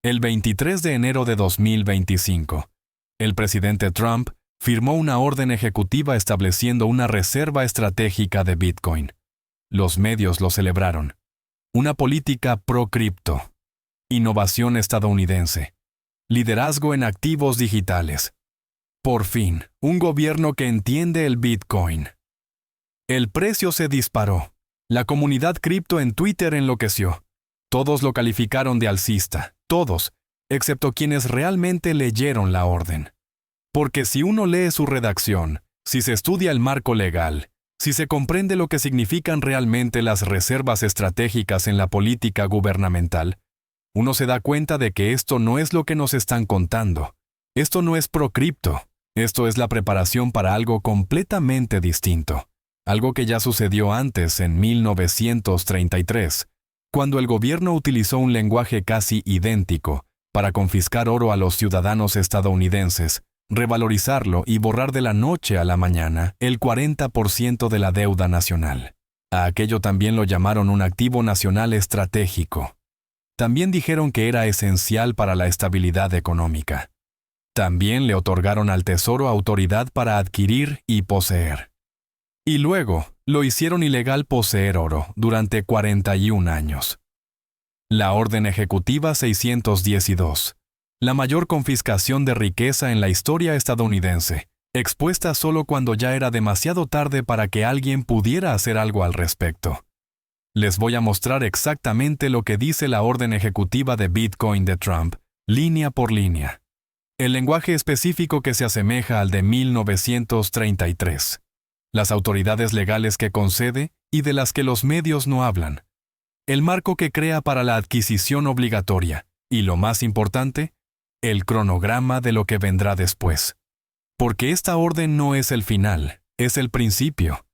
El 23 de enero de 2025, el presidente Trump firmó una orden ejecutiva estableciendo una reserva estratégica de Bitcoin. Los medios lo celebraron. Una política pro-cripto. Innovación estadounidense. Liderazgo en activos digitales. Por fin, un gobierno que entiende el Bitcoin. El precio se disparó. La comunidad cripto en Twitter enloqueció. Todos lo calificaron de alcista. Todos, excepto quienes realmente leyeron la orden. Porque si uno lee su redacción, si se estudia el marco legal, si se comprende lo que significan realmente las reservas estratégicas en la política gubernamental, uno se da cuenta de que esto no es lo que nos están contando. Esto no es pro-cripto. Esto es la preparación para algo completamente distinto. Algo que ya sucedió antes, en 1933, cuando el gobierno utilizó un lenguaje casi idéntico para confiscar oro a los ciudadanos estadounidenses, revalorizarlo y borrar de la noche a la mañana el 40% de la deuda nacional. A aquello también lo llamaron un activo nacional estratégico. También dijeron que era esencial para la estabilidad económica. También le otorgaron al Tesoro autoridad para adquirir y poseer. Y luego, lo hicieron ilegal poseer oro durante 41 años. La Orden Ejecutiva 612. La mayor confiscación de riqueza en la historia estadounidense, expuesta solo cuando ya era demasiado tarde para que alguien pudiera hacer algo al respecto. Les voy a mostrar exactamente lo que dice la Orden Ejecutiva de Bitcoin de Trump, línea por línea. El lenguaje específico que se asemeja al de 1933. Las autoridades legales que concede y de las que los medios no hablan. El marco que crea para la adquisición obligatoria. Y lo más importante, el cronograma de lo que vendrá después. Porque esta orden no es el final, es el principio.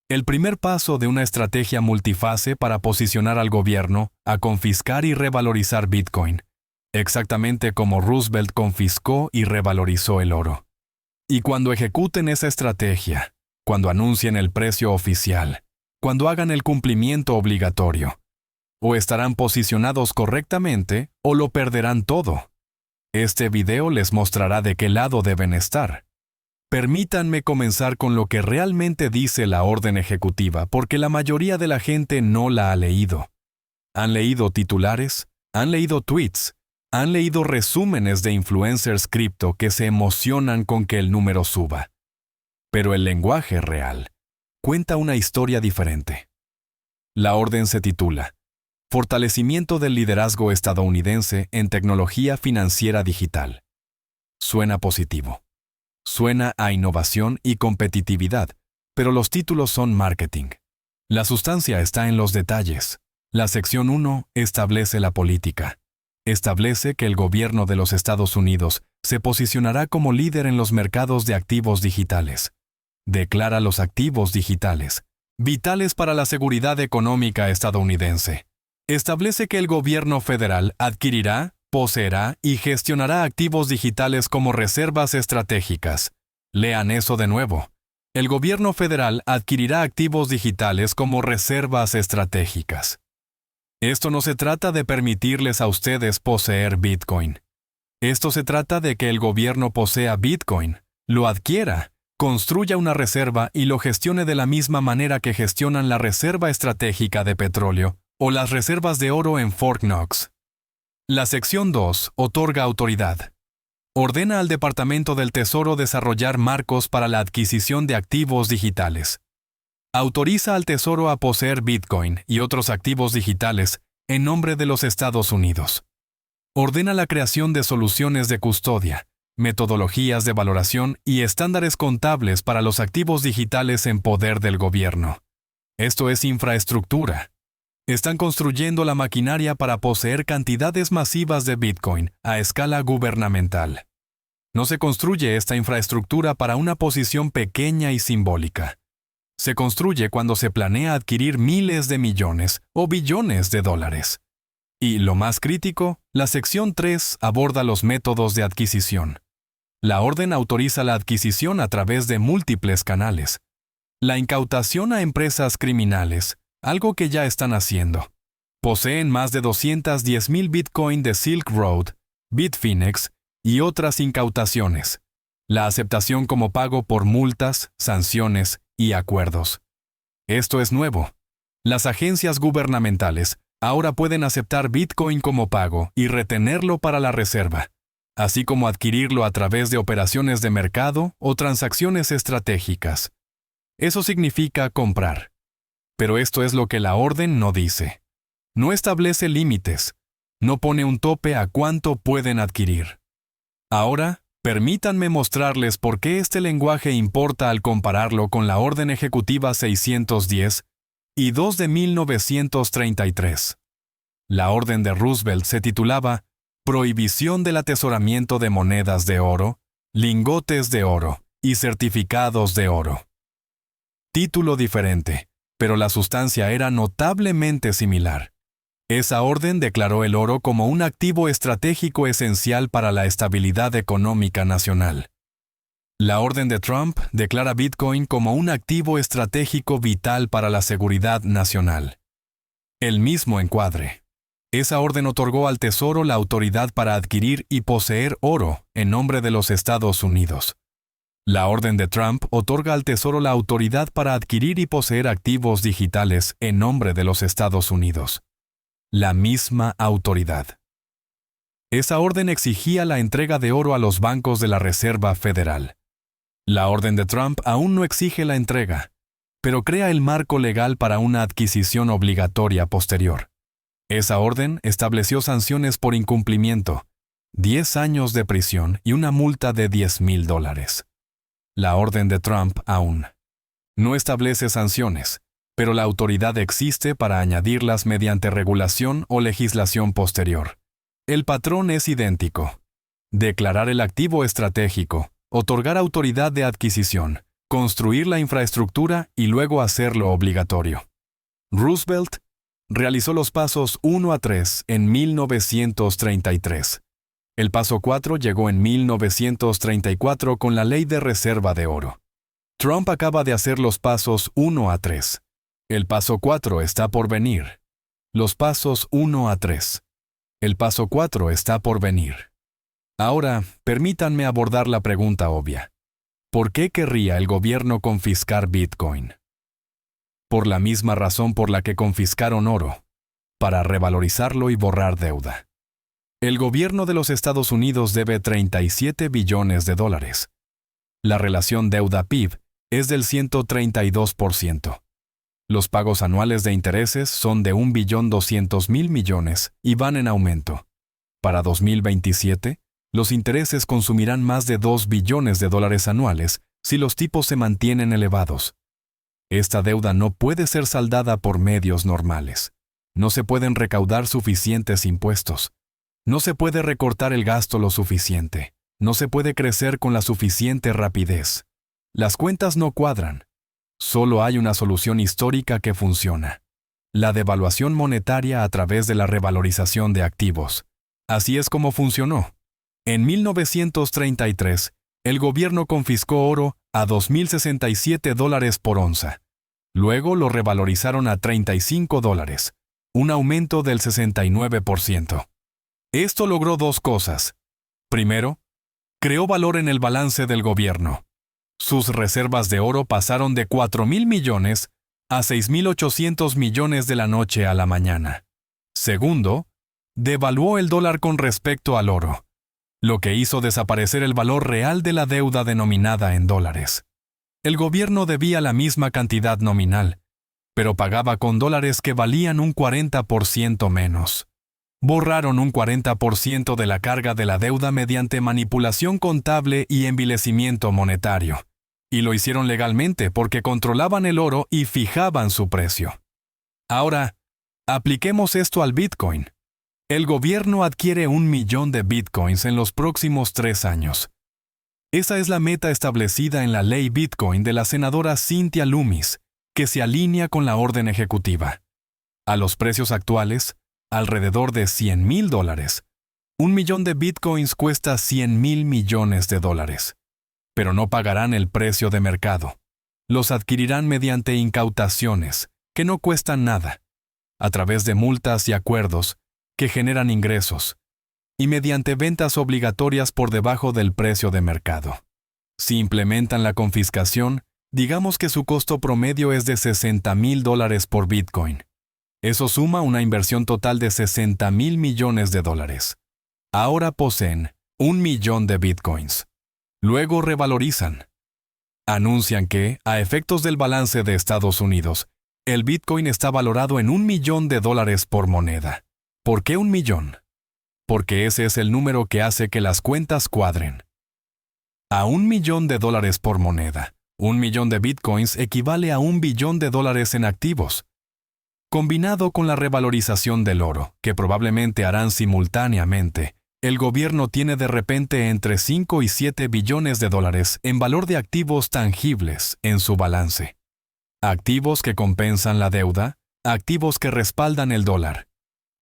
El primer paso de una estrategia multifase para posicionar al gobierno a confiscar y revalorizar Bitcoin. Exactamente como Roosevelt confiscó y revalorizó el oro. Y cuando ejecuten esa estrategia, cuando anuncien el precio oficial, cuando hagan el cumplimiento obligatorio, o estarán posicionados correctamente o lo perderán todo. Este video les mostrará de qué lado deben estar. Permítanme comenzar con lo que realmente dice la orden ejecutiva, porque la mayoría de la gente no la ha leído. Han leído titulares, han leído tweets, han leído resúmenes de influencers cripto que se emocionan con que el número suba. Pero el lenguaje real cuenta una historia diferente. La orden se titula Fortalecimiento del liderazgo estadounidense en tecnología financiera digital. Suena positivo. Suena a innovación y competitividad, pero los títulos son marketing. La sustancia está en los detalles. La sección 1 establece la política. Establece que el gobierno de los Estados Unidos se posicionará como líder en los mercados de activos digitales. Declara los activos digitales, vitales para la seguridad económica estadounidense. Establece que el gobierno federal adquirirá, poseerá y gestionará activos digitales como reservas estratégicas. Lean eso de nuevo. El gobierno federal adquirirá activos digitales como reservas estratégicas. Esto no se trata de permitirles a ustedes poseer Bitcoin. Esto se trata de que el gobierno posea Bitcoin, lo adquiera, construya una reserva y lo gestione de la misma manera que gestionan la reserva estratégica de petróleo o las reservas de oro en Fort Knox. La sección 2 otorga autoridad. Ordena al Departamento del Tesoro desarrollar marcos para la adquisición de activos digitales. Autoriza al Tesoro a poseer Bitcoin y otros activos digitales en nombre de los Estados Unidos. Ordena la creación de soluciones de custodia, metodologías de valoración y estándares contables para los activos digitales en poder del gobierno. Esto es infraestructura. Están construyendo la maquinaria para poseer cantidades masivas de Bitcoin a escala gubernamental. No se construye esta infraestructura para una posición pequeña y simbólica. Se construye cuando se planea adquirir miles de millones o billones de dólares. Y, lo más crítico, la sección 3 aborda los métodos de adquisición. La orden autoriza la adquisición a través de múltiples canales. La incautación a empresas criminales, algo que ya están haciendo. Poseen más de 210,000 Bitcoin de Silk Road, Bitfinex y otras incautaciones. La aceptación como pago por multas, sanciones y acuerdos. Esto es nuevo. Las agencias gubernamentales ahora pueden aceptar Bitcoin como pago y retenerlo para la reserva, así como adquirirlo a través de operaciones de mercado o transacciones estratégicas. Eso significa comprar. Pero esto es lo que la orden no dice. No establece límites. No pone un tope a cuánto pueden adquirir. Ahora, permítanme mostrarles por qué este lenguaje importa al compararlo con la Orden Ejecutiva 610 y 2 de 1933. La orden de Roosevelt se titulaba Prohibición del atesoramiento de monedas de oro, lingotes de oro y certificados de oro. Título diferente, pero la sustancia era notablemente similar. Esa orden declaró el oro como un activo estratégico esencial para la estabilidad económica nacional. La orden de Trump declara Bitcoin como un activo estratégico vital para la seguridad nacional. El mismo encuadre. Esa orden otorgó al Tesoro la autoridad para adquirir y poseer oro en nombre de los Estados Unidos. La orden de Trump otorga al Tesoro la autoridad para adquirir y poseer activos digitales en nombre de los Estados Unidos. La misma autoridad. Esa orden exigía la entrega de oro a los bancos de la Reserva Federal. La orden de Trump aún no exige la entrega, pero crea el marco legal para una adquisición obligatoria posterior. Esa orden estableció sanciones por incumplimiento, 10 años de prisión y una multa de $10,000. La orden de Trump aún no establece sanciones, pero la autoridad existe para añadirlas mediante regulación o legislación posterior. El patrón es idéntico. Declarar el activo estratégico, otorgar autoridad de adquisición, construir la infraestructura y luego hacerlo obligatorio. Roosevelt realizó los pasos 1 a 3 en 1933. El paso 4 llegó en 1934 con la Ley de Reserva de Oro. Trump acaba de hacer los pasos 1 a 3. El paso 4 está por venir. Los pasos 1 a 3. El paso 4 está por venir. Ahora, permítanme abordar la pregunta obvia. ¿Por qué querría el gobierno confiscar Bitcoin? Por la misma razón por la que confiscaron oro, para revalorizarlo y borrar deuda. El gobierno de los Estados Unidos debe $37 billones. La relación deuda-PIB es del 132%. Los pagos anuales de intereses son de $1.200.000.000.000 y van en aumento. Para 2027, los intereses consumirán más de $2 billones anuales si los tipos se mantienen elevados. Esta deuda no puede ser saldada por medios normales. No se pueden recaudar suficientes impuestos. No se puede recortar el gasto lo suficiente. No se puede crecer con la suficiente rapidez. Las cuentas no cuadran. Solo hay una solución histórica que funciona: la devaluación monetaria a través de la revalorización de activos. Así es como funcionó. En 1933, el gobierno confiscó oro a $2,067 por onza. Luego lo revalorizaron a $35, un aumento del 69%. Esto logró dos cosas. Primero, creó valor en el balance del gobierno. Sus reservas de oro pasaron de 4,000 millones a 6,800 millones de la noche a la mañana. Segundo, devaluó el dólar con respecto al oro, lo que hizo desaparecer el valor real de la deuda denominada en dólares. El gobierno debía la misma cantidad nominal, pero pagaba con dólares que valían un 40% menos. Borraron un 40% de la carga de la deuda mediante manipulación contable y envilecimiento monetario. Y lo hicieron legalmente porque controlaban el oro y fijaban su precio. Ahora, apliquemos esto al Bitcoin. El gobierno adquiere 1 millón de Bitcoins en los próximos 3 años. Esa es la meta establecida en la ley Bitcoin de la senadora Cynthia Lummis, que se alinea con la orden ejecutiva. A los precios actuales, alrededor de $100,000. 1 millón de Bitcoins cuesta $100,000 millones. Pero no pagarán el precio de mercado. Los adquirirán mediante incautaciones, que no cuestan nada. a través de multas y acuerdos que generan ingresos, y mediante ventas obligatorias por debajo del precio de mercado. Si implementan la confiscación, digamos que su costo promedio es de $60,000 por Bitcoin. Eso suma una inversión total de $60,000 millones. Ahora poseen 1,000,000 de Bitcoins. Luego revalorizan. Anuncian que, a efectos del balance de Estados Unidos, el Bitcoin está valorado en $1,000,000 por moneda. ¿Por qué 1,000,000? Porque ese es el número que hace que las cuentas cuadren. A $1,000,000 por moneda, 1,000,000 de Bitcoins equivale a $1,000,000,000 en activos. Combinado con la revalorización del oro, que probablemente harán simultáneamente, el gobierno tiene de repente entre 5 y 7 billones de dólares en valor de activos tangibles en su balance. Activos que compensan la deuda, activos que respaldan el dólar.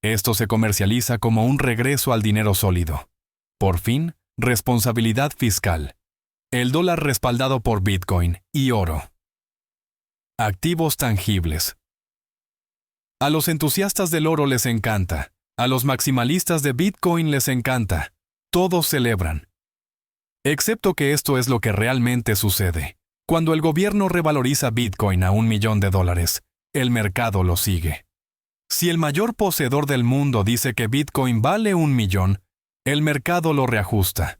Esto se comercializa como un regreso al dinero sólido. Por fin, responsabilidad fiscal. El dólar respaldado por Bitcoin y oro. Activos tangibles. A los entusiastas del oro les encanta. A los maximalistas de Bitcoin les encanta. Todos celebran. Excepto que esto es lo que realmente sucede. Cuando el gobierno revaloriza Bitcoin a $1,000,000, el mercado lo sigue. Si el mayor poseedor del mundo dice que Bitcoin vale 1,000,000, el mercado lo reajusta.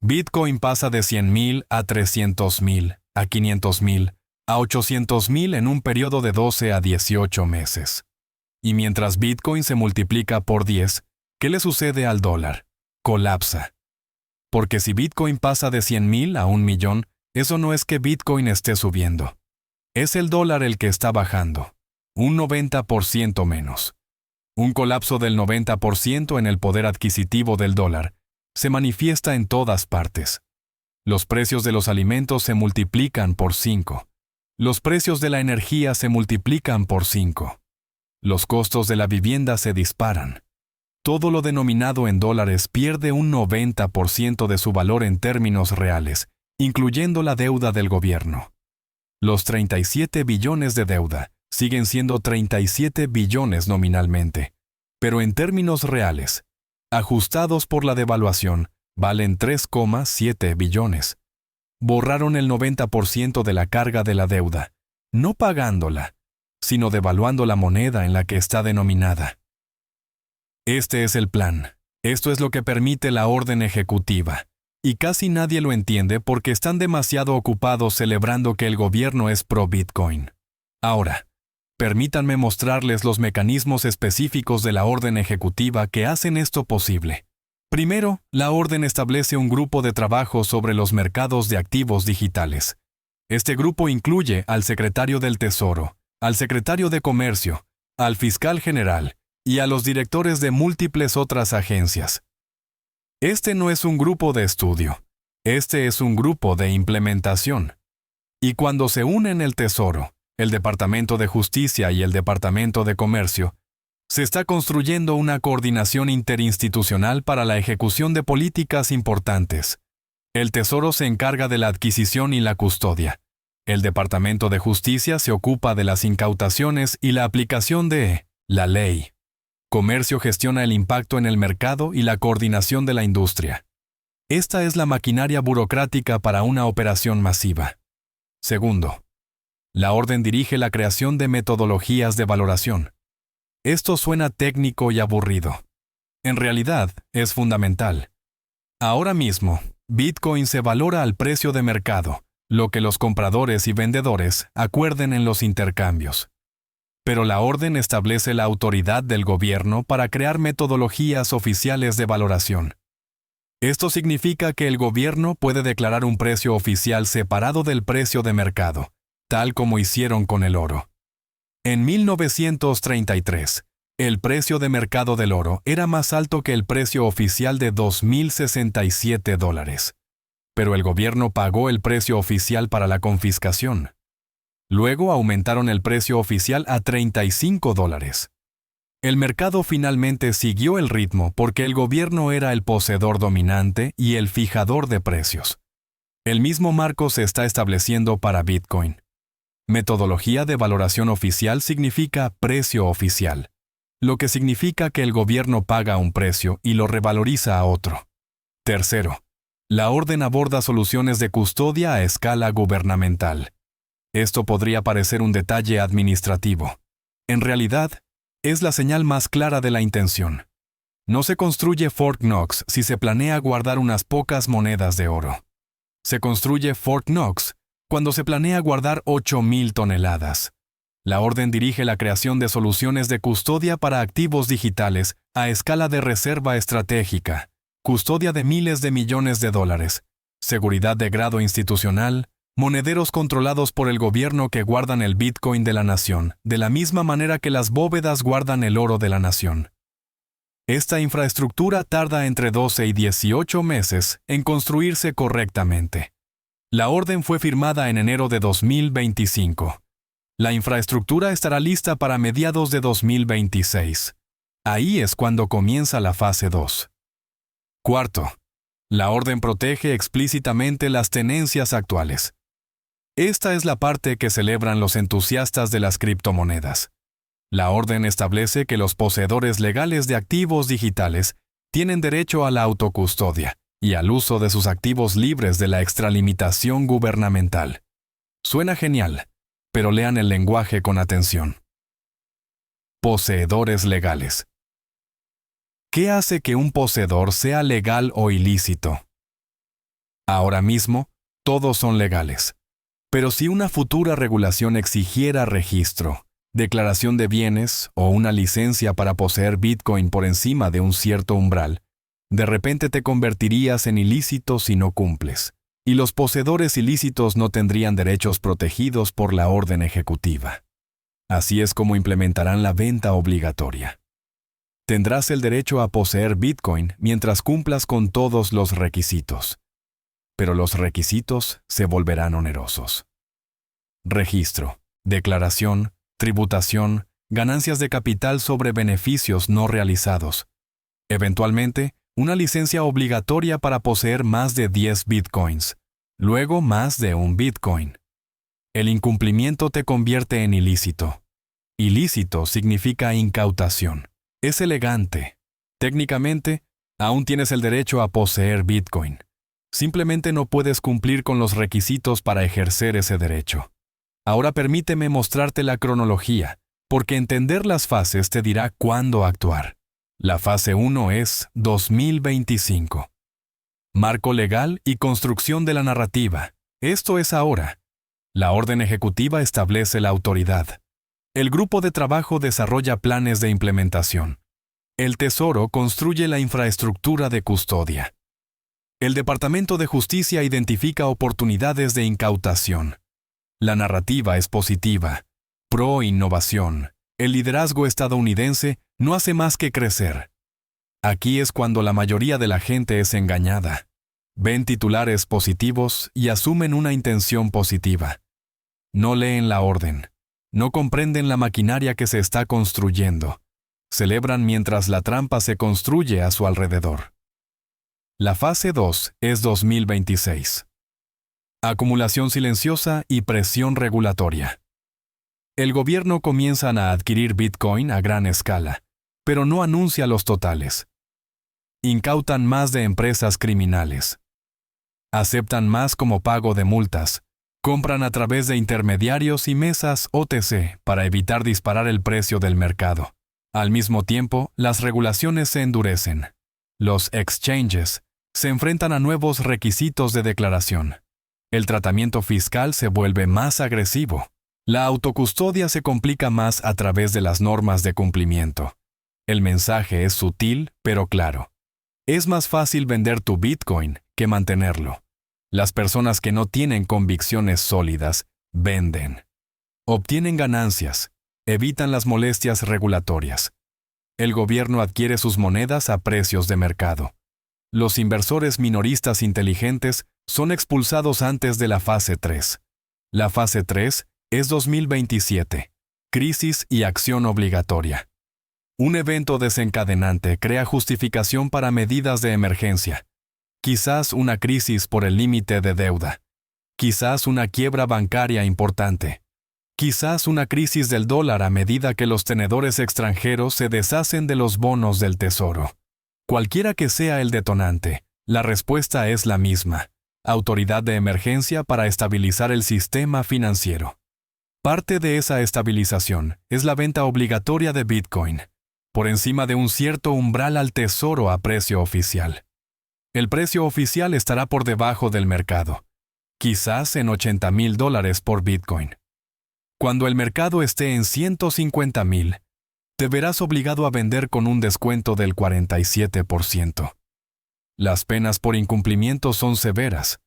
Bitcoin pasa de 100,000 a 300,000, a 500,000, a 800,000 en un periodo de 12 a 18 meses. Y mientras Bitcoin se multiplica por 10, ¿qué le sucede al dólar? Colapsa. Porque si Bitcoin pasa de 100,000 a 1,000,000, eso no es que Bitcoin esté subiendo. Es el dólar el que está bajando. Un 90% menos. Un colapso del 90% en el poder adquisitivo del dólar se manifiesta en todas partes. Los precios de los alimentos se multiplican por 5. Los precios de la energía se multiplican por 5. Los costos de la vivienda se disparan. Todo lo denominado en dólares pierde un 90% de su valor en términos reales, incluyendo la deuda del gobierno. Los 37 billones de deuda siguen siendo 37 billones nominalmente, pero en términos reales, ajustados por la devaluación, valen 3,7 billones. Borraron el 90% de la carga de la deuda, no pagándola, sino devaluando la moneda en la que está denominada. Este es el plan. Esto es lo que permite la orden ejecutiva. Y casi nadie lo entiende porque están demasiado ocupados celebrando que el gobierno es pro-Bitcoin. Ahora, permítanme mostrarles los mecanismos específicos de la orden ejecutiva que hacen esto posible. Primero, la orden establece un grupo de trabajo sobre los mercados de activos digitales. Este grupo incluye al secretario del Tesoro, al secretario de Comercio, al fiscal general y a los directores de múltiples otras agencias. Este no es un grupo de estudio, este es un grupo de implementación. Y cuando se unen el Tesoro, el Departamento de Justicia y el Departamento de Comercio, se está construyendo una coordinación interinstitucional para la ejecución de políticas importantes. El Tesoro se encarga de la adquisición y la custodia. El Departamento de Justicia se ocupa de las incautaciones y la aplicación de la ley. Comercio gestiona el impacto en el mercado y la coordinación de la industria. Esta es la maquinaria burocrática para una operación masiva. Segundo, la orden dirige la creación de metodologías de valoración. Esto suena técnico y aburrido. En realidad, es fundamental. Ahora mismo, Bitcoin se valora al precio de mercado, lo que los compradores y vendedores acuerden en los intercambios. Pero la orden establece la autoridad del gobierno para crear metodologías oficiales de valoración. Esto significa que el gobierno puede declarar un precio oficial separado del precio de mercado, tal como hicieron con el oro. En 1933, el precio de mercado del oro era más alto que el precio oficial de $2,067. Pero el gobierno pagó el precio oficial para la confiscación. Luego aumentaron el precio oficial a $35. El mercado finalmente siguió el ritmo porque el gobierno era el poseedor dominante y el fijador de precios. El mismo marco se está estableciendo para Bitcoin. Metodología de valoración oficial significa precio oficial. lo que significa que el gobierno paga un precio y lo revaloriza a otro. Tercero, la orden aborda soluciones de custodia a escala gubernamental. Esto podría parecer un detalle administrativo. En realidad, es la señal más clara de la intención. No se construye Fort Knox si se planea guardar unas pocas monedas de oro. Se construye Fort Knox cuando se planea guardar 8,000 toneladas. La orden dirige la creación de soluciones de custodia para activos digitales a escala de reserva estratégica, custodia de miles de millones de dólares, seguridad de grado institucional, monederos controlados por el gobierno que guardan el Bitcoin de la nación, de la misma manera que las bóvedas guardan el oro de la nación. Esta infraestructura tarda entre 12 y 18 meses en construirse correctamente. La orden fue firmada en enero de 2025. La infraestructura estará lista para mediados de 2026. Ahí es cuando comienza la fase 2. Cuarto, la orden protege explícitamente las tenencias actuales. Esta es la parte que celebran los entusiastas de las criptomonedas. La orden establece que los poseedores legales de activos digitales tienen derecho a la autocustodia y al uso de sus activos libres de la extralimitación gubernamental. Suena genial, pero lean el lenguaje con atención. Poseedores legales. ¿Qué hace que un poseedor sea legal o ilícito? Ahora mismo, todos son legales. Pero si una futura regulación exigiera registro, declaración de bienes o una licencia para poseer Bitcoin por encima de un cierto umbral, de repente te convertirías en ilícito si no cumples, y los poseedores ilícitos no tendrían derechos protegidos por la orden ejecutiva. Así es como implementarán la venta obligatoria. Tendrás el derecho a poseer Bitcoin mientras cumplas con todos los requisitos. Pero los requisitos se volverán onerosos. Registro, declaración, tributación, ganancias de capital sobre beneficios no realizados. Eventualmente, una licencia obligatoria para poseer más de 10 bitcoins. Luego más de un bitcoin. El incumplimiento te convierte en ilícito. Ilícito significa incautación. Es elegante. Técnicamente, aún tienes el derecho a poseer bitcoin. Simplemente no puedes cumplir con los requisitos para ejercer ese derecho. Ahora permíteme mostrarte la cronología, porque entender las fases te dirá cuándo actuar. La fase 1 es 2025. Marco legal y construcción de la narrativa. Esto es ahora. La orden ejecutiva establece la autoridad. El grupo de trabajo desarrolla planes de implementación. El Tesoro construye la infraestructura de custodia. El Departamento de Justicia identifica oportunidades de incautación. La narrativa es positiva, pro-innovación. El liderazgo estadounidense no hace más que crecer. Aquí es cuando la mayoría de la gente es engañada. Ven titulares positivos y asumen una intención positiva. No leen la orden. No comprenden la maquinaria que se está construyendo. Celebran mientras la trampa se construye a su alrededor. La fase 2 es 2026. Acumulación silenciosa y presión regulatoria. El gobierno comienza a adquirir Bitcoin a gran escala, pero no anuncia los totales. Incautan más de empresas criminales. Aceptan más como pago de multas. Compran a través de intermediarios y mesas OTC para evitar disparar el precio del mercado. Al mismo tiempo, las regulaciones se endurecen. Los exchanges se enfrentan a nuevos requisitos de declaración. El tratamiento fiscal se vuelve más agresivo. La autocustodia se complica más a través de las normas de cumplimiento. El mensaje es sutil, pero claro. Es más fácil vender tu Bitcoin que mantenerlo. Las personas que no tienen convicciones sólidas, venden. Obtienen ganancias, evitan las molestias regulatorias. El gobierno adquiere sus monedas a precios de mercado. Los inversores minoristas inteligentes son expulsados antes de la fase 3. La fase 3 es 2027. Crisis y acción obligatoria. Un evento desencadenante crea justificación para medidas de emergencia. Quizás una crisis por el límite de deuda. Quizás una quiebra bancaria importante. Quizás una crisis del dólar a medida que los tenedores extranjeros se deshacen de los bonos del tesoro. Cualquiera que sea el detonante, la respuesta es la misma: autoridad de emergencia para estabilizar el sistema financiero. Parte de esa estabilización es la venta obligatoria de Bitcoin, por encima de un cierto umbral al tesoro a precio oficial. El precio oficial estará por debajo del mercado, quizás en $80,000 por Bitcoin. Cuando el mercado esté en 150,000, te verás obligado a vender con un descuento del 47%. Las penas por incumplimiento son severas: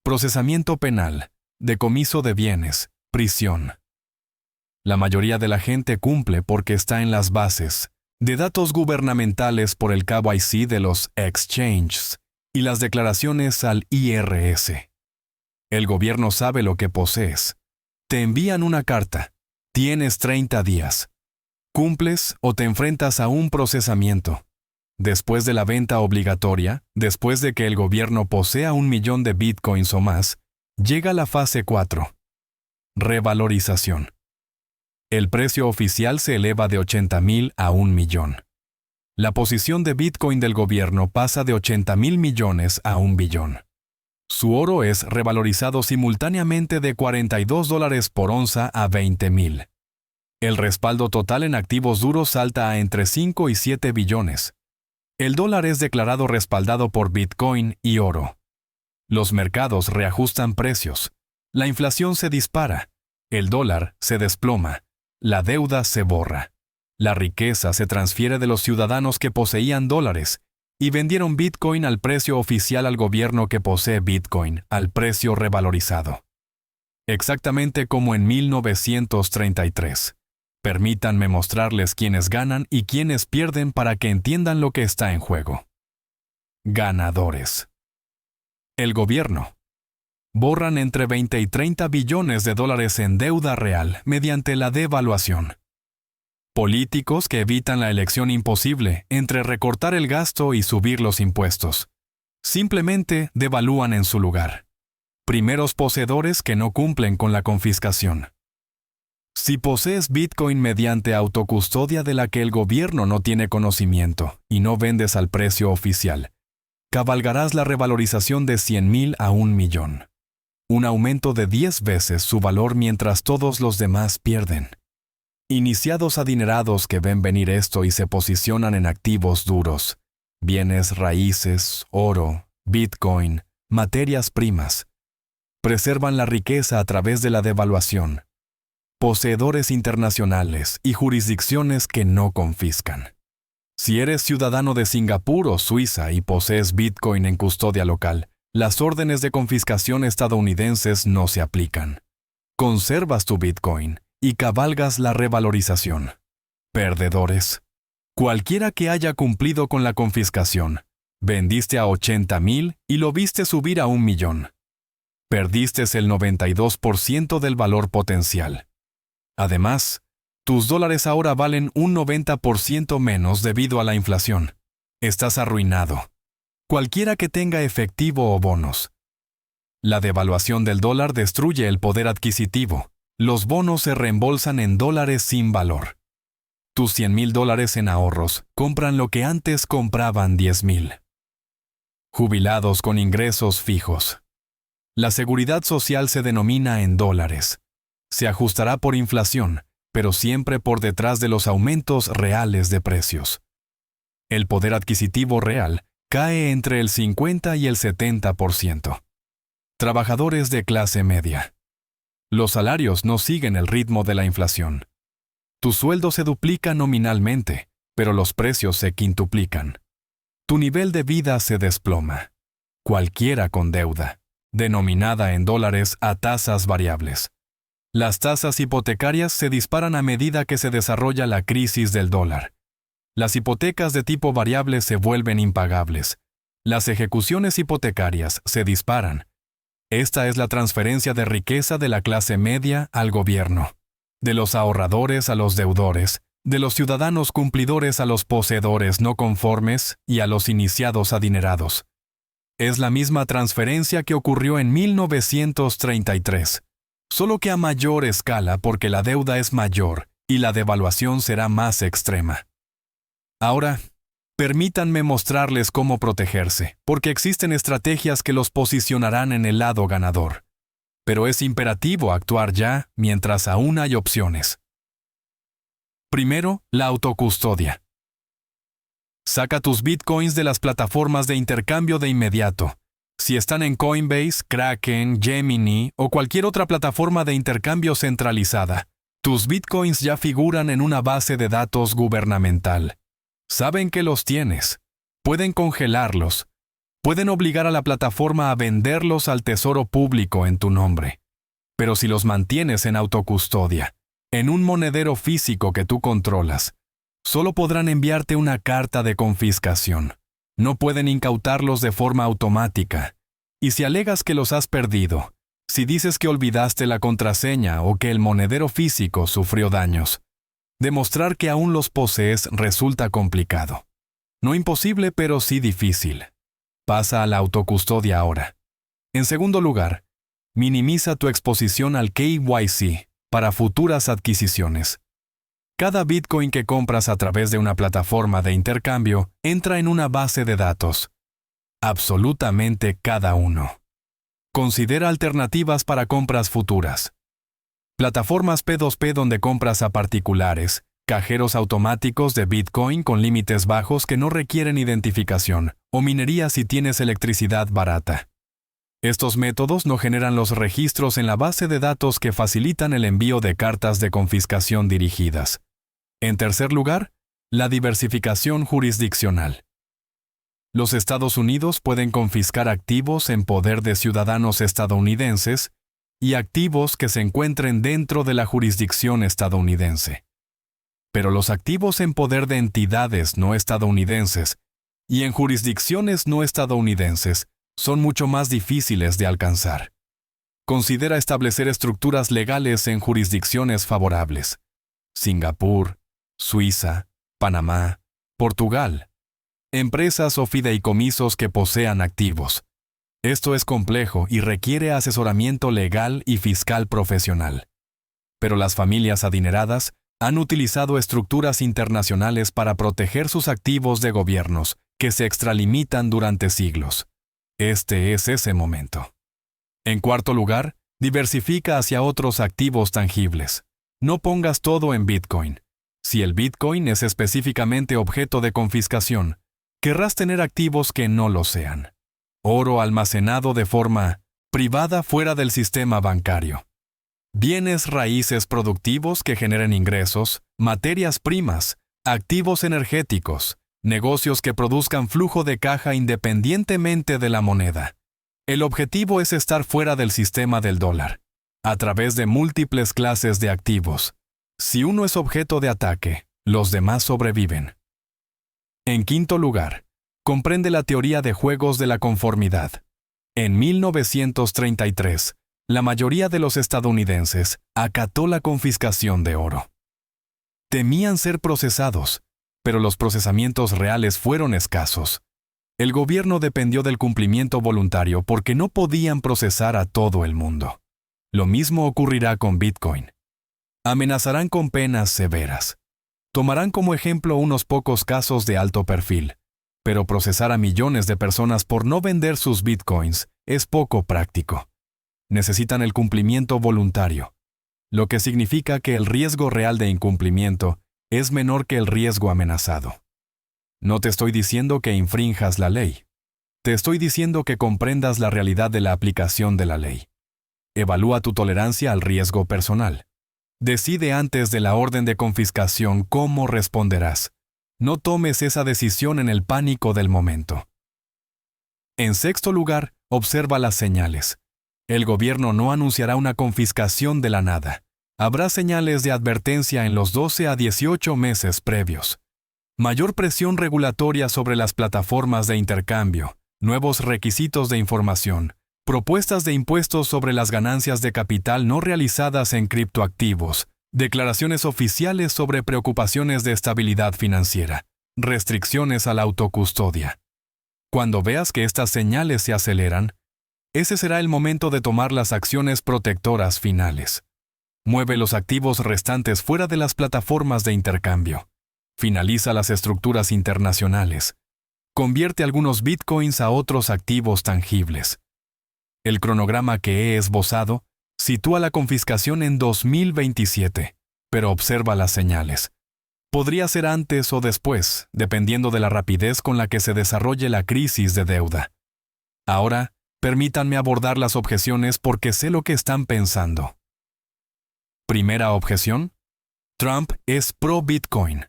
procesamiento penal, decomiso de bienes, prisión. La mayoría de la gente cumple porque está en las bases de datos gubernamentales por el KYC de los exchanges y las declaraciones al IRS. El gobierno sabe lo que posees. Te envían una carta. Tienes 30 días. Cumples o te enfrentas a un procesamiento. Después de la venta obligatoria, después de que el gobierno posea 1,000,000 de bitcoins o más, llega la fase 4. Revalorización. El precio oficial se eleva de 80,000 a 1,000,000. La posición de Bitcoin del gobierno pasa de 80,000 millones a 1,000,000,000. Su oro es revalorizado simultáneamente de $42 por onza a 20,000. El respaldo total en activos duros salta a entre 5 y 7 billones. El dólar es declarado respaldado por Bitcoin y oro. Los mercados reajustan precios. La inflación se dispara. El dólar se desploma. La deuda se borra. La riqueza se transfiere de los ciudadanos que poseían dólares y vendieron Bitcoin al precio oficial al gobierno que posee Bitcoin al precio revalorizado. Exactamente como en 1933. Permítanme mostrarles quiénes ganan y quiénes pierden para que entiendan lo que está en juego. Ganadores. El gobierno. Borran entre 20 y 30 billones de dólares en deuda real mediante la devaluación. Políticos que evitan la elección imposible entre recortar el gasto y subir los impuestos. Simplemente devalúan en su lugar. Primeros poseedores que no cumplen con la confiscación. Si posees Bitcoin mediante autocustodia de la que el gobierno no tiene conocimiento y no vendes al precio oficial, cabalgarás la revalorización de 100,000 a 1,000,000. Un aumento de 10 veces su valor mientras todos los demás pierden. Iniciados adinerados que ven venir esto y se posicionan en activos duros, bienes raíces, oro, Bitcoin, materias primas. Preservan la riqueza a través de la devaluación. Poseedores internacionales y jurisdicciones que no confiscan. Si eres ciudadano de Singapur o Suiza y posees Bitcoin en custodia local, las órdenes de confiscación estadounidenses no se aplican. Conservas tu Bitcoin y cabalgas la revalorización. Perdedores. Cualquiera que haya cumplido con la confiscación, vendiste a 80,000 y lo viste subir a 1,000,000. Perdiste el 92% del valor potencial. Además, tus dólares ahora valen un 90% menos debido a la inflación. Estás arruinado. Cualquiera que tenga efectivo o bonos. La devaluación del dólar destruye el poder adquisitivo. Los bonos se reembolsan en dólares sin valor. Tus $100,000 en ahorros compran lo que antes compraban 10,000. Jubilados con ingresos fijos. La seguridad social se denomina en dólares. Se ajustará por inflación, pero siempre por detrás de los aumentos reales de precios. El poder adquisitivo real cae entre el 50 y el 70%. Trabajadores de clase media. Los salarios no siguen el ritmo de la inflación. Tu sueldo se duplica nominalmente, pero los precios se quintuplican. Tu nivel de vida se desploma. Cualquiera con deuda, denominada en dólares a tasas variables. Las tasas hipotecarias se disparan a medida que se desarrolla la crisis del dólar. Las hipotecas de tipo variable se vuelven impagables. Las ejecuciones hipotecarias se disparan. Esta es la transferencia de riqueza de la clase media al gobierno, de los ahorradores a los deudores, de los ciudadanos cumplidores a los poseedores no conformes y a los iniciados adinerados. Es la misma transferencia que ocurrió en 1933. solo que a mayor escala porque la deuda es mayor y la devaluación será más extrema. Ahora, permítanme mostrarles cómo protegerse, porque existen estrategias que los posicionarán en el lado ganador. Pero es imperativo actuar ya mientras aún hay opciones. Primero, la autocustodia. Saca tus bitcoins de las plataformas de intercambio de inmediato. Si están en Coinbase, Kraken, Gemini o cualquier otra plataforma de intercambio centralizada, tus bitcoins ya figuran en una base de datos gubernamental. Saben que los tienes. Pueden congelarlos. Pueden obligar a la plataforma a venderlos al tesoro público en tu nombre. Pero si los mantienes en autocustodia, en un monedero físico que tú controlas, solo podrán enviarte una carta de confiscación. No pueden incautarlos de forma automática. Y si alegas que los has perdido, si dices que olvidaste la contraseña o que el monedero físico sufrió daños, demostrar que aún los posees resulta complicado. No imposible, pero sí difícil. Pasa a la autocustodia ahora. En segundo lugar, minimiza tu exposición al KYC para futuras adquisiciones. Cada Bitcoin que compras a través de una plataforma de intercambio entra en una base de datos. Absolutamente cada uno. Considera alternativas para compras futuras. Plataformas P2P donde compras a particulares, cajeros automáticos de Bitcoin con límites bajos que no requieren identificación, o minería si tienes electricidad barata. Estos métodos no generan los registros en la base de datos que facilitan el envío de cartas de confiscación dirigidas. En tercer lugar, la diversificación jurisdiccional. Los Estados Unidos pueden confiscar activos en poder de ciudadanos estadounidenses y activos que se encuentren dentro de la jurisdicción estadounidense. Pero los activos en poder de entidades no estadounidenses y en jurisdicciones no estadounidenses son mucho más difíciles de alcanzar. Considera establecer estructuras legales en jurisdicciones favorables. Singapur, Suiza, Panamá, Portugal. Empresas o fideicomisos que posean activos. Esto es complejo y requiere asesoramiento legal y fiscal profesional. Pero las familias adineradas han utilizado estructuras internacionales para proteger sus activos de gobiernos que se extralimitan durante siglos. Este es ese momento. En cuarto lugar, diversifica hacia otros activos tangibles. No pongas todo en Bitcoin. Si el Bitcoin es específicamente objeto de confiscación, querrás tener activos que no lo sean. Oro almacenado de forma privada fuera del sistema bancario. Bienes raíces productivos que generen ingresos, materias primas, activos energéticos, negocios que produzcan flujo de caja independientemente de la moneda. El objetivo es estar fuera del sistema del dólar, a través de múltiples clases de activos. Si uno es objeto de ataque, los demás sobreviven. En quinto lugar, comprende la teoría de juegos de la conformidad. En 1933, la mayoría de los estadounidenses acató la confiscación de oro. Temían ser procesados, pero los procesamientos reales fueron escasos. El gobierno dependió del cumplimiento voluntario porque no podían procesar a todo el mundo. Lo mismo ocurrirá con Bitcoin. Amenazarán con penas severas. Tomarán como ejemplo unos pocos casos de alto perfil, pero procesar a millones de personas por no vender sus bitcoins es poco práctico. Necesitan el cumplimiento voluntario, lo que significa que el riesgo real de incumplimiento es menor que el riesgo amenazado. No te estoy diciendo que infrinjas la ley. Te estoy diciendo que comprendas la realidad de la aplicación de la ley. Evalúa tu tolerancia al riesgo personal. Decide antes de la orden de confiscación cómo responderás. No tomes esa decisión en el pánico del momento. En sexto lugar, observa las señales. El gobierno no anunciará una confiscación de la nada. Habrá señales de advertencia en los 12 a 18 meses previos. Mayor presión regulatoria sobre las plataformas de intercambio, nuevos requisitos de información, propuestas de impuestos sobre las ganancias de capital no realizadas en criptoactivos, declaraciones oficiales sobre preocupaciones de estabilidad financiera, restricciones a la autocustodia. Cuando veas que estas señales se aceleran, ese será el momento de tomar las acciones protectoras finales. Mueve los activos restantes fuera de las plataformas de intercambio. Finaliza las estructuras internacionales. Convierte algunos bitcoins a otros activos tangibles. El cronograma que he esbozado sitúa la confiscación en 2027, pero observa las señales. Podría ser antes o después, dependiendo de la rapidez con la que se desarrolle la crisis de deuda. Ahora, permítanme abordar las objeciones porque sé lo que están pensando. Primera objeción. Trump es pro-Bitcoin.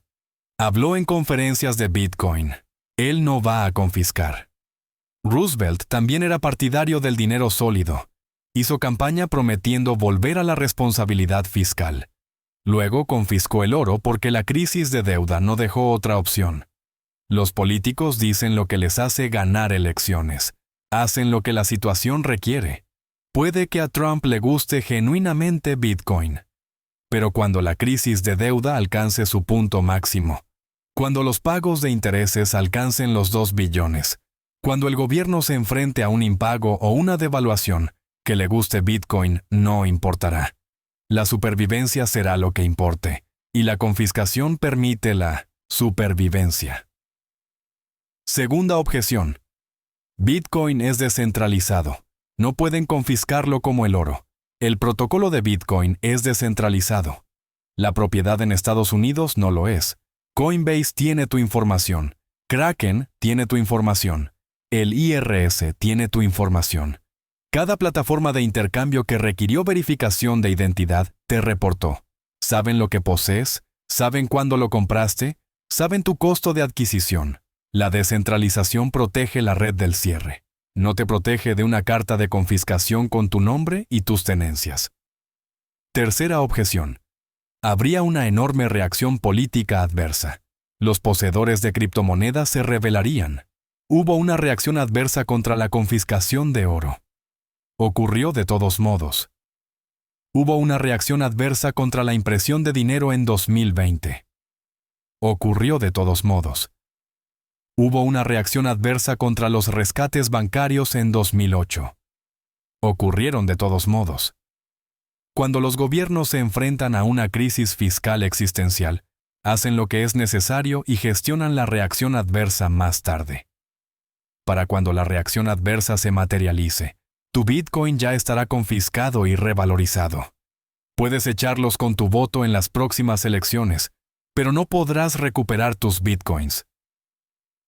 Habló en conferencias de Bitcoin. Él no va a confiscar. Roosevelt también era partidario del dinero sólido. Hizo campaña prometiendo volver a la responsabilidad fiscal. Luego confiscó el oro porque la crisis de deuda no dejó otra opción. Los políticos dicen lo que les hace ganar elecciones. Hacen lo que la situación requiere. Puede que a Trump le guste genuinamente Bitcoin. Pero cuando la crisis de deuda alcance su punto máximo, cuando los pagos de intereses alcancen los 2 billones, cuando el gobierno se enfrente a un impago o una devaluación, que le guste Bitcoin no importará. La supervivencia será lo que importe, y la confiscación permite la supervivencia. Segunda objeción. Bitcoin es descentralizado. No pueden confiscarlo como el oro. El protocolo de Bitcoin es descentralizado. La propiedad en Estados Unidos no lo es. Coinbase tiene tu información. Kraken tiene tu información. El IRS tiene tu información. Cada plataforma de intercambio que requirió verificación de identidad te reportó. Saben lo que posees, saben cuándo lo compraste, saben tu costo de adquisición. La descentralización protege la red del cierre. No te protege de una carta de confiscación con tu nombre y tus tenencias. Tercera objeción. Habría una enorme reacción política adversa. Los poseedores de criptomonedas se rebelarían. Hubo una reacción adversa contra la confiscación de oro. Ocurrió de todos modos. Hubo una reacción adversa contra la impresión de dinero en 2020. Ocurrió de todos modos. Hubo una reacción adversa contra los rescates bancarios en 2008. Ocurrieron de todos modos. Cuando los gobiernos se enfrentan a una crisis fiscal existencial, hacen lo que es necesario y gestionan la reacción adversa más tarde. Para cuando la reacción adversa se materialice, tu Bitcoin ya estará confiscado y revalorizado. Puedes echarlos con tu voto en las próximas elecciones, pero no podrás recuperar tus Bitcoins.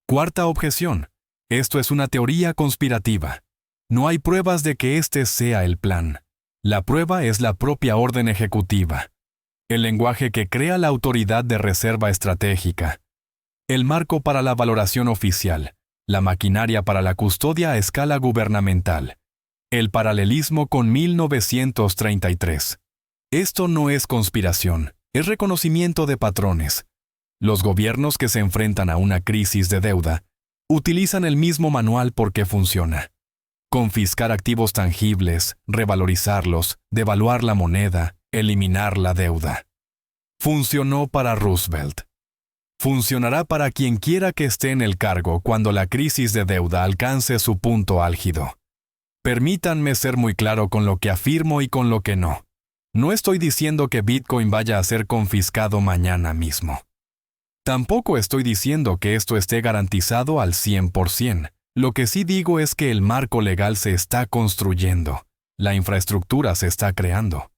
Cuarta objeción. Esto es una teoría conspirativa. No hay pruebas de que este sea el plan. La prueba es la propia orden ejecutiva. El lenguaje que crea la autoridad de reserva estratégica. El marco para la valoración oficial. La maquinaria para la custodia a escala gubernamental. El paralelismo con 1933. Esto no es conspiración, es reconocimiento de patrones. Los gobiernos que se enfrentan a una crisis de deuda utilizan el mismo manual porque funciona. Confiscar activos tangibles, revalorizarlos, devaluar la moneda, eliminar la deuda. Funcionó para Roosevelt. Funcionará para quien quiera que esté en el cargo cuando la crisis de deuda alcance su punto álgido. Permítanme ser muy claro con lo que afirmo y con lo que no. No estoy diciendo que Bitcoin vaya a ser confiscado mañana mismo. Tampoco estoy diciendo que esto esté garantizado al 100%. Lo que sí digo es que el marco legal se está construyendo. La infraestructura se está creando.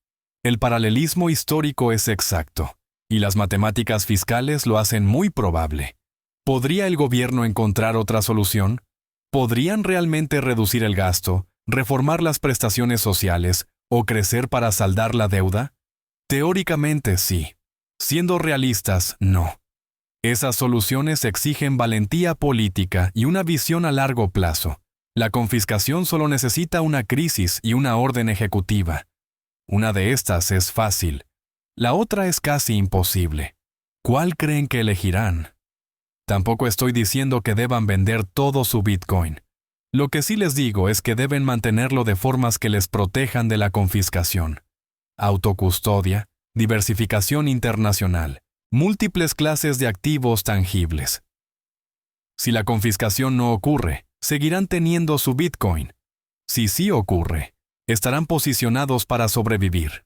El paralelismo histórico es exacto, y las matemáticas fiscales lo hacen muy probable. ¿Podría el gobierno encontrar otra solución? ¿Podrían realmente reducir el gasto, reformar las prestaciones sociales o crecer para saldar la deuda? Teóricamente sí. Siendo realistas, no. Esas soluciones exigen valentía política y una visión a largo plazo. La confiscación solo necesita una crisis y una orden ejecutiva. Una de estas es fácil. La otra es casi imposible. ¿Cuál creen que elegirán? Tampoco estoy diciendo que deban vender todo su Bitcoin. Lo que sí les digo es que deben mantenerlo de formas que les protejan de la confiscación. Autocustodia, diversificación internacional, múltiples clases de activos tangibles. Si la confiscación no ocurre, seguirán teniendo su Bitcoin. Si sí ocurre, estarán posicionados para sobrevivir.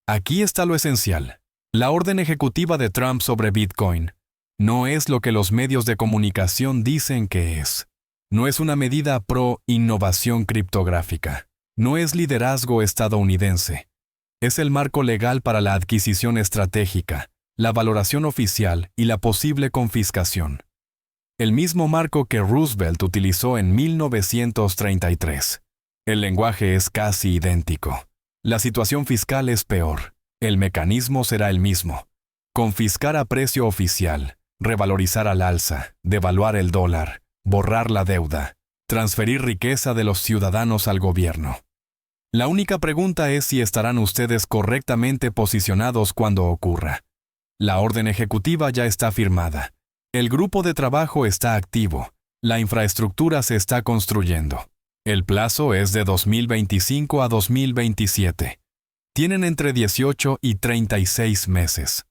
Aquí está lo esencial. La orden ejecutiva de Trump sobre Bitcoin no es lo que los medios de comunicación dicen que es. No es una medida pro innovación criptográfica. No es liderazgo estadounidense. Es el marco legal para la adquisición estratégica, la valoración oficial y la posible confiscación. El mismo marco que Roosevelt utilizó en 1933. El lenguaje es casi idéntico. La situación fiscal es peor. El mecanismo será el mismo. Confiscar a precio oficial, revalorizar al alza, devaluar el dólar, borrar la deuda, transferir riqueza de los ciudadanos al gobierno. La única pregunta es si estarán ustedes correctamente posicionados cuando ocurra. La orden ejecutiva ya está firmada. El grupo de trabajo está activo. La infraestructura se está construyendo. El plazo es de 2025 a 2027. Tienen entre 18 y 36 meses.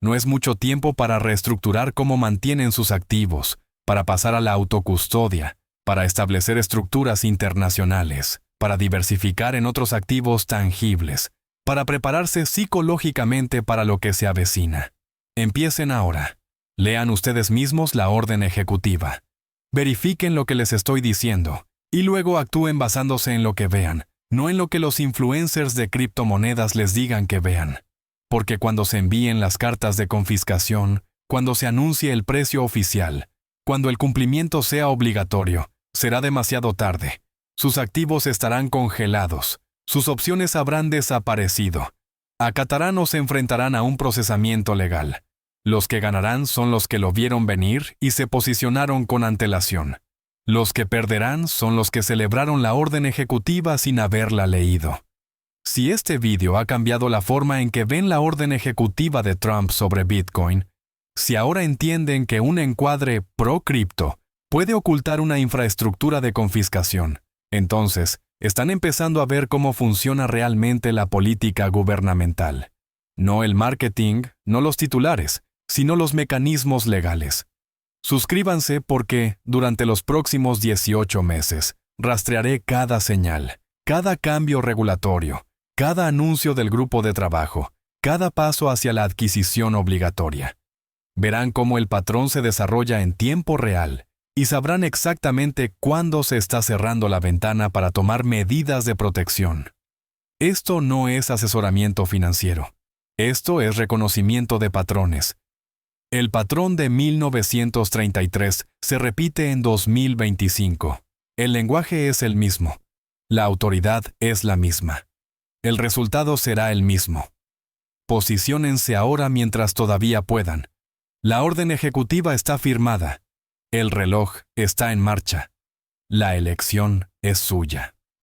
No es mucho tiempo para reestructurar cómo mantienen sus activos, para pasar a la autocustodia, para establecer estructuras internacionales, para diversificar en otros activos tangibles, para prepararse psicológicamente para lo que se avecina. Empiecen ahora. Lean ustedes mismos la orden ejecutiva. Verifiquen lo que les estoy diciendo, y luego actúen basándose en lo que vean, no en lo que los influencers de criptomonedas les digan que vean. Porque cuando se envíen las cartas de confiscación, cuando se anuncie el precio oficial, cuando el cumplimiento sea obligatorio, será demasiado tarde. Sus activos estarán congelados, sus opciones habrán desaparecido. Acatarán o se enfrentarán a un procesamiento legal. Los que ganarán son los que lo vieron venir y se posicionaron con antelación. Los que perderán son los que celebraron la orden ejecutiva sin haberla leído. Si este vídeo ha cambiado la forma en que ven la orden ejecutiva de Trump sobre Bitcoin, si ahora entienden que un encuadre pro-cripto puede ocultar una infraestructura de confiscación, entonces están empezando a ver cómo funciona realmente la política gubernamental. No el marketing, no los titulares, sino los mecanismos legales. Suscríbanse porque, durante los próximos 18 meses, rastrearé cada señal, cada cambio regulatorio, cada anuncio del grupo de trabajo, cada paso hacia la adquisición obligatoria. Verán cómo el patrón se desarrolla en tiempo real y sabrán exactamente cuándo se está cerrando la ventana para tomar medidas de protección. Esto no es asesoramiento financiero. Esto es reconocimiento de patrones. El patrón de 1933 se repite en 2025. El lenguaje es el mismo. La autoridad es la misma. El resultado será el mismo. Posiciónense ahora mientras todavía puedan. La orden ejecutiva está firmada. El reloj está en marcha. La elección es suya.